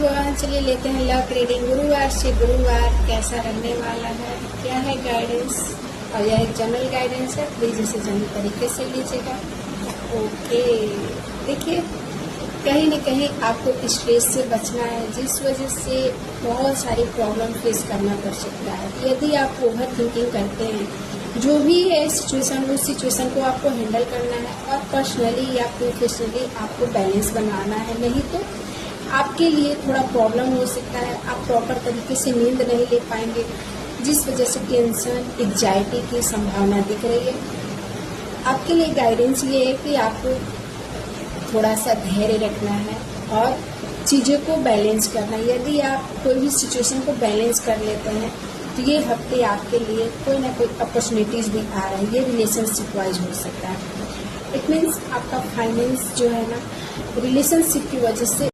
Everyone, चलिए लेते हैं लक रीडिंग गुरुवार से गुरुवार कैसा रहने वाला है, क्या है गाइडेंस। और यह एक जनरल गाइडेंस है, प्लीज इसे जनरल तरीके से लीजिएगा। ओके, देखिए कहीं न कहीं आपको स्ट्रेस से बचना है, जिस वजह से बहुत सारी प्रॉब्लम फेस करना पड़ सकता है। यदि आप ओवर थिंकिंग करते हैं, जो भी है सिचुएशन, उस सिचुएशन को आपको हैंडल करना है और पर्सनली या प्रोफेशनली आपको बैलेंस बनाना है, नहीं तो आपके लिए थोड़ा प्रॉब्लम हो सकता है। आप प्रॉपर तरीके से नींद नहीं ले पाएंगे, जिस वजह से टेंशन, एग्जाइटी की संभावना दिख रही है। आपके लिए गाइडेंस ये है कि आपको थोड़ा सा धैर्य रखना है और चीज़ों को बैलेंस करना है। यदि आप कोई भी सिचुएशन को बैलेंस कर लेते हैं तो ये हफ्ते आपके लिए कोई ना कोई अपॉर्चुनिटीज़ भी आ रहा है। ये रिलेशनशिप वाइज हो सकता है। इट मीन्स आपका फाइनेंस जो है ना, रिलेशनशिप की वजह से